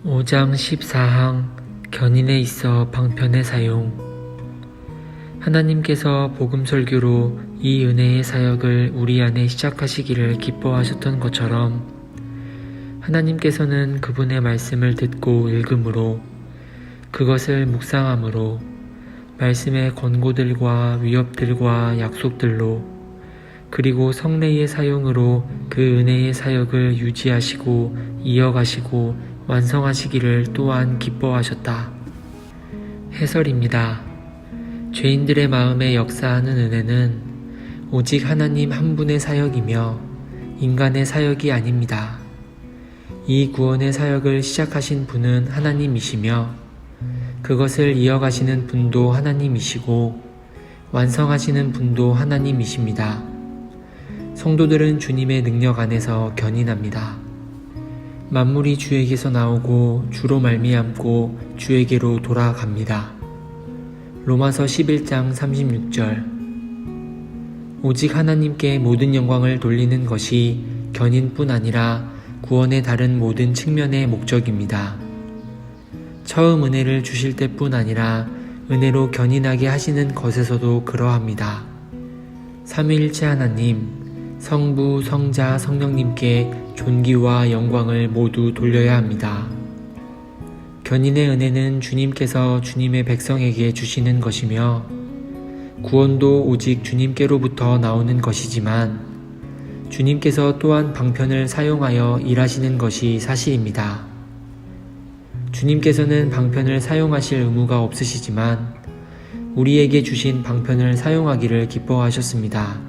(5장 14항) 견인에 있어 방편의 사용. 하나님께서 복음 설교로 이 은혜의 사역을 우리 안에 시작하시기를 기뻐하셨던 것처럼 하나님께서는 그분의 말씀을 듣고 읽음으로, 그것을 묵상함으로, 말씀의 권고들과 위협들과 약속들로, 그리고 성례의 사용으로 그 은혜의 사역을 유지하시고 이어가시고 완성하시기를 또한 기뻐하셨다. 해설입니다. 죄인들의 마음에 역사하는 은혜는 오직 하나님 한 분의 사역이며 인간의 사역이 아닙니다. 이 구원의 사역을 시작하신 분은 하나님이시며 그것을 이어가시는 분도 하나님이시고 완성하시는 분도 하나님이십니다. 성도들은 주님의 능력 안에서 견인합니다. 만물이 주에게서 나오고 주로 말미암고 주에게로 돌아갑니다. 로마서 11장 36절. 오직 하나님께 모든 영광을 돌리는 것이 견인뿐 아니라 구원의 다른 모든 측면의 목적입니다. 처음 은혜를 주실 때뿐 아니라 은혜로 견인하게 하시는 것에서도 그러합니다. 삼위일체 하나님, 성부, 성자, 성령님께 존귀와 영광을 모두 돌려야 합니다. 견인의 은혜는 주님께서 주님의 백성에게 주시는 것이며 구원도 오직 주님께로부터 나오는 것이지만 주님께서 또한 방편을 사용하여 일하시는 것이 사실입니다. 주님께서는 방편을 사용하실 의무가 없으시지만 우리에게 주신 방편을 사용하기를 기뻐하셨습니다.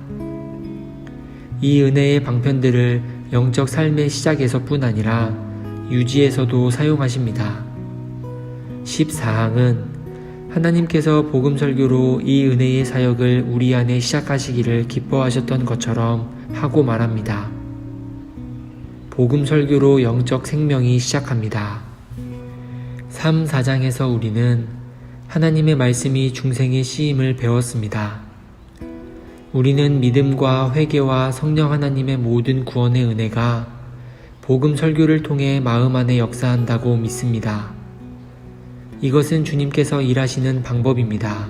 이 은혜의 방편들을 영적 삶의 시작에서뿐 아니라 유지에서도 사용하십니다. 14항은 하나님께서 복음 설교로 이 은혜의 사역을 우리 안에 시작하시기를 기뻐하셨던 것처럼 하고 말합니다. 복음 설교로 영적 생명이 시작합니다. 3, 4장에서 우리는 하나님의 말씀이 중생의 씨임을 배웠습니다. 우리는 믿음과 회개와 성령 하나님의 모든 구원의 은혜가 복음 설교를 통해 마음 안에 역사한다고 믿습니다. 이것은 주님께서 일하시는 방법입니다.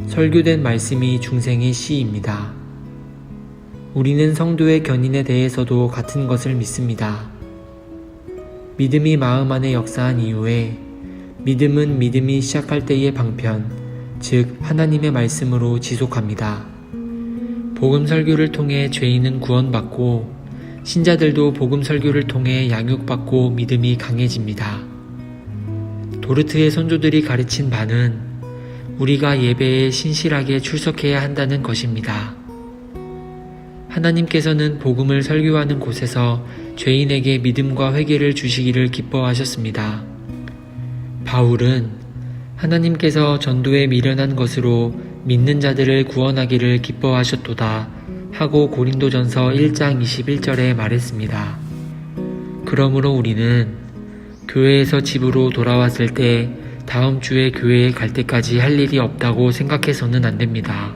설교된 말씀이 중생의 씨입니다. 우리는 성도의 견인에 대해서도 같은 것을 믿습니다. 믿음이 마음 안에 역사한 이후에 믿음은 믿음이 시작할 때의 방편, 즉 하나님의 말씀으로 지속합니다. 복음 설교를 통해 죄인은 구원받고 신자들도 복음 설교를 통해 양육받고 믿음이 강해집니다. 도르트의 선조들이 가르친 바는 우리가 예배에 신실하게 출석해야 한다는 것입니다. 하나님께서는 복음을 설교하는 곳에서 죄인에게 믿음과 회개를 주시기를 기뻐하셨습니다. 바울은 하나님께서 전도에 미련한 것으로 믿는 자들을 구원하기를 기뻐하셨도다 하고 고린도전서 1장 21절에 말했습니다. 그러므로 우리는 교회에서 집으로 돌아왔을 때 다음 주에 교회에 갈 때까지 할 일이 없다고 생각해서는 안 됩니다.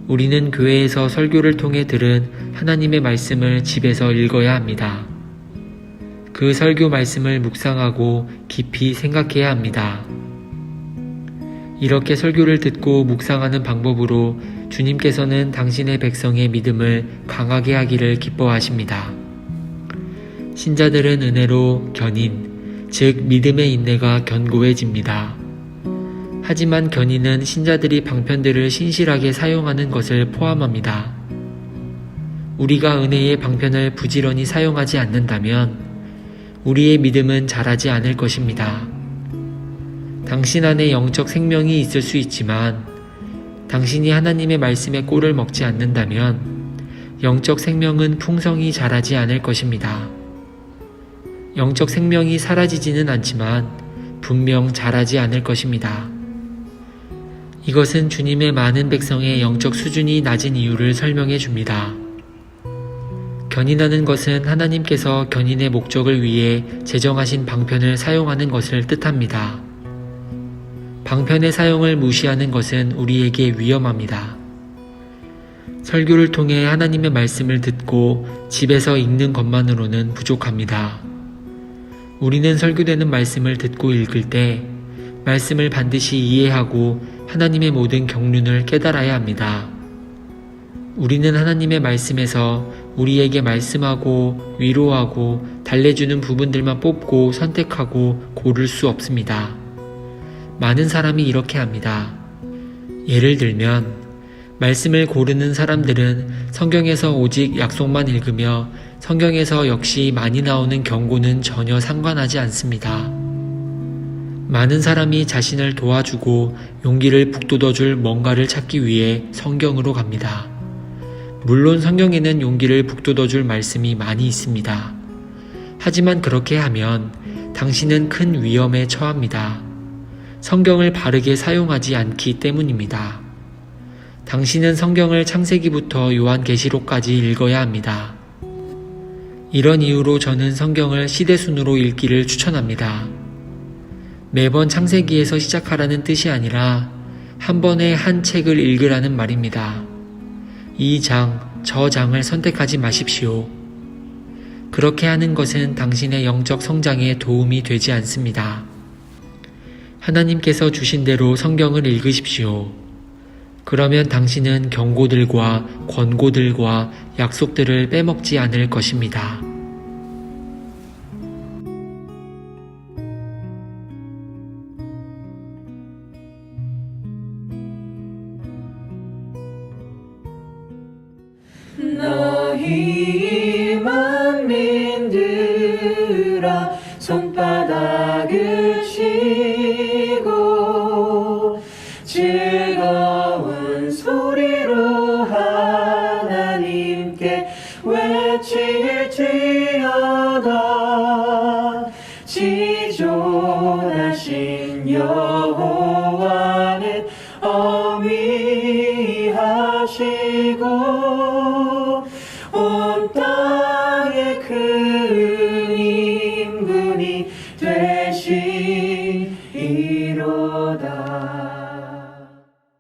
우리는 교회에서 설교를 통해 들은 하나님의 말씀을 집에서 읽어야 합니다. 그 설교 말씀을 묵상하고 깊이 생각해야 합니다. 이렇게 설교를 듣고 묵상하는 방법으로 주님께서는 당신의 백성의 믿음을 강하게 하기를 기뻐하십니다. 신자들은 은혜로 견인, 즉 믿음의 인내가 견고해집니다. 하지만 견인은 신자들이 방편들을 신실하게 사용하는 것을 포함합니다. 우리가 은혜의 방편을 부지런히 사용하지 않는다면 우리의 믿음은 자라지 않을 것입니다. 당신 안에 영적 생명이 있을 수 있지만 당신이 하나님의 말씀에 꼴을 먹지 않는다면 영적 생명은 풍성히 자라지 않을 것입니다. 영적 생명이 사라지지는 않지만 분명 잘하지 않을 것입니다. 이것은 주님의 많은 백성의 영적 수준이 낮은 이유를 설명해 줍니다. 견인하는 것은 하나님께서 견인의 목적을 위해 제정하신 방편을 사용하는 것을 뜻합니다. 방편의 사용을 무시하는 것은 우리에게 위험합니다. 설교를 통해 하나님의 말씀을 듣고 집에서 읽는 것만으로는 부족합니다. 우리는 설교되는 말씀을 듣고 읽을 때 말씀을 반드시 이해하고 하나님의 모든 경륜을 깨달아야 합니다. 우리는 하나님의 말씀에서 우리에게 말씀하고 위로하고 달래주는 부분들만 뽑고 선택하고 고를 수 없습니다. 많은 사람이 이렇게 합니다. 예를 들면 말씀을 고르는 사람들은 성경에서 오직 약속만 읽으며 성경에서 역시 많이 나오는 경고는 전혀 상관하지 않습니다. 많은 사람이 자신을 도와주고 용기를 북돋워줄 뭔가를 찾기 위해 성경으로 갑니다. 물론 성경에는 용기를 북돋워줄 말씀이 많이 있습니다. 하지만 그렇게 하면 당신은 큰 위험에 처합니다. 성경을 바르게 사용하지 않기 때문입니다. 당신은 성경을 창세기부터 요한계시록까지 읽어야 합니다. 이런 이유로 저는 성경을 시대순으로 읽기를 추천합니다. 매번 창세기에서 시작하라는 뜻이 아니라 한 번에 한 책을 읽으라는 말입니다. 이 장, 저 장을 선택하지 마십시오. 그렇게 하는 것은 당신의 영적 성장에 도움이 되지 않습니다. 하나님께서 주신 대로 성경을 읽으십시오. 그러면 당신은 경고들과 권고들과 약속들을 빼먹지 않을 것입니다. 너희 만민들아 손바닥을 치고 즐거운 소리로 하나님께 외칠지어다. 지존하신 여호와는 어미하시고 온 땅